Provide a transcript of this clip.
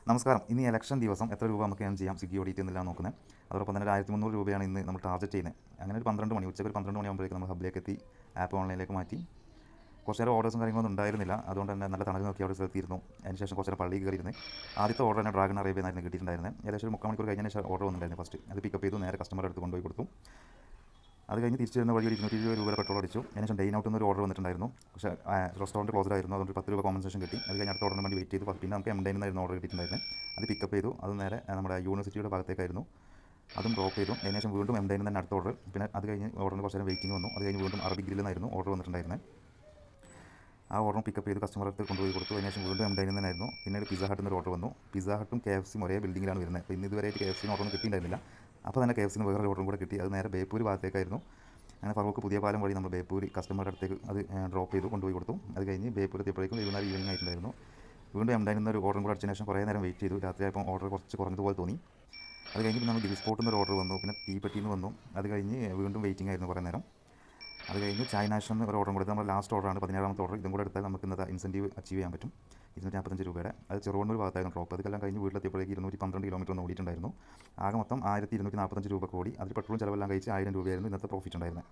നമസ്കാരം. ഇന്ന് ഇലക്ഷൻ ദിവസം എത്ര രൂപ നമുക്ക് ഏൺ ചെയ്യാം സ്വിഗ്ഗി ഓടിയിട്ട് എന്നില്ല നോക്കുന്നത്. അതോടൊപ്പം തന്നെ 1300 രൂപയാണ് ഇന്ന് നമ്മൾ ടാർഗറ്റ് ചെയ്യുന്നത്. അങ്ങനെ ഒരു 12 മണി ഉച്ചയ്ക്ക് ഒരു 12 മണിയാകുമ്പോഴേക്കും നമ്മൾ ഹബ്ബിലേക്ക് എത്തി ആപ്പ് ഓൺലൈനിലേക്ക് മാറ്റി. കുറച്ച് നേരം ഓർഡേഴ്സും കാര്യങ്ങളൊന്നും ഉണ്ടായിരുന്നില്ല. അതുകൊണ്ട് തന്നെ നല്ല തണൽ നോക്കി അവിടെ എത്തിയിരുന്നു. അതിനുശേഷം കുറച്ച് നേരം പള്ളിയിൽ കയറിയിരുന്ന് ആദ്യത്തെ ഓർഡർ തന്നെ ഡ്രാഗൺ അറേബ്യ എന്നായിരുന്നു കിട്ടിയിട്ടുണ്ടായിരുന്നത്. ഏകദേശം ഒരു 3/4 മണിക്കൂർ കഴിഞ്ഞതിന് ശേഷം ഓർഡർ വന്നിട്ടുണ്ടായിരുന്നു. ഫസ്റ്റ് അത് പിക്കപ്പ് ചെയ്തു നേരെ കസ്റ്റമറുടെ അടുത്ത് കൊണ്ടുപോയി കൊടുത്തു. അത് കഴിഞ്ഞ് തിരിച്ചു വരുന്ന വഴി ഒരു 220 രൂപയുടെ പെട്രോൾ അടിച്ചു. അതിനുശേഷം ഡെയിൻ ഔട്ട് എന്നൊരു ഓർഡർ വന്നിട്ടുണ്ടായിരുന്നു. പക്ഷേ റെസ്റ്റോറൻറ്റ് ക്ലോസ്ഡ് ആയിരുന്നു. അതുകൊണ്ട് 10 രൂപ കോമ്പൻസേഷൻ കിട്ടി. അത് കഴിഞ്ഞ് അടുത്ത ഓർഡറിന് വേണ്ടി വെയിറ്റ് ചെയ്തു. പിന്നെ നമുക്ക് M9 എന്നായിരുന്നു ഓർഡർ കിട്ടിയിട്ടുണ്ടായിരുന്നത്. അത് പിക്കപ്പ് ചെയ്തു. അത് നേരെ നമ്മുടെ യൂണിവേഴ്സിറ്റിയുടെ ഭാഗത്തേക്കായിരുന്നു. അതും ഡ്രോപ്പ് ചെയ്തു. അതിനുശേഷം വീണ്ടും M9 തന്നെ അടുത്ത ഓർഡർ. പിന്നെ അത് കഴിഞ്ഞ് ഓർഡറിന് കുറച്ച് നേരം വെയിറ്റിംഗ് വന്നു. അത് കഴിഞ്ഞ് വീണ്ടും അറബിക് ഗ്രില്ലിൽ നിന്നായിരുന്നു ഓർഡർ വന്നിട്ടുണ്ടായിരുന്നത്. ആ ഓർഡറും പിക്കപ്പ് ചെയ്ത് കസ്റ്റമർ അടുത്ത് കൊണ്ടുപോയി കൊടുത്തു. അതിനുശേഷം വീണ്ടും M9 തന്നെയായിരുന്നു. പിന്നീട് പിസ്സ ഹട്ടിൽ നിന്ന് ഓർഡർ വന്നു. പിസ്സ ഹട്ടും KFCയും ഒരേ ബിൽഡിങ്ങിലാണ് വരുന്നത്. അപ്പോൾ ഇന്ന് ഇതുവരെ KFCന് ഓർഡറൊന്നും കിട്ടിയിട്ടുണ്ടായിരുന്നില്ല. അപ്പോൾ തന്നെ KFCന് വേറൊരു ഓർഡറും കൂടെ കിട്ടി. അത് നേരെ ബേപ്പൂർ ഭാഗത്തേക്കായിരുന്നു. അങ്ങനെ ഫറൂഖ് പുതിയ പാലം വഴി നമ്മൾ ബേപ്പൂർ കസ്റ്റമറുടെ അടുത്തേക്ക് അത് ഡ്രോപ്പ് ചെയ്തു കൊണ്ടുപോയി കൊടുത്തു. അത് കഴിഞ്ഞ് ബേപ്പൂർ എത്തിയപ്പോഴേക്കും വൈകുന്നേരം ഈവനിങ് ആയിട്ടുണ്ടായിരുന്നു. വീണ്ടും M9 എന്നൊരു ഓർഡറും കൂടെ അടിച്ചതിന് ശേഷം കുറേ നേരം വെയിറ്റ് ചെയ്തു. രാത്രിയായപ്പോൾ ഓർഡർ കുറച്ച് കുറഞ്ഞതുപോലെ തോന്നി. അത് കഴിഞ്ഞ് പിന്നെ നമ്മൾ ഗ്രിൽ സ്പോട്ടിൽ നിന്ന് ഒരു ഓർഡർ വന്നു. പിന്നെ തീപ്പെട്ടിയിൽ നിന്ന് വന്നു. അത് കഴിഞ്ഞ് വീണ്ടും വെയിറ്റിംഗ് ആയിരുന്നു കുറേ നേരം. അത് കഴിഞ്ഞ് ചായ നാഷണൽ ഒരു ഓർഡറും കൊടുത്ത് നമ്മൾ ലാസ്റ്റ് ഓർഡറാണ് 17ാമത്തെ ഓർഡർ. ഇതും കൂടെ എടുത്താൽ നമുക്ക് ഇന്നത്തെ ഇൻസെൻറ്റീവ് അച്ചീവ് ചെയ്യാൻ പറ്റും. 245 രൂപയുടെ. അത് ചെറുവണ്ണൂർ ഭാഗത്തായിരുന്നു ഡ്രോപ്പ്. അതെല്ലാം കഴിഞ്ഞ് വീട്ടിലെത്തിയപ്പോഴേക്ക് 212 കിലോമീറ്റർ ഒന്ന് ഓടിയിട്ടുണ്ടായിരുന്നു. ആകെ മൊത്തം 1245 രൂപ കൂടി. അതിൽ പെട്രോളും ചിലവെല്ലാം കഴിച്ച് 1000 രൂപയായിരുന്നു ഇന്നത്തെ പ്രോഫിറ്റ് ഉണ്ടായിരുന്നത്.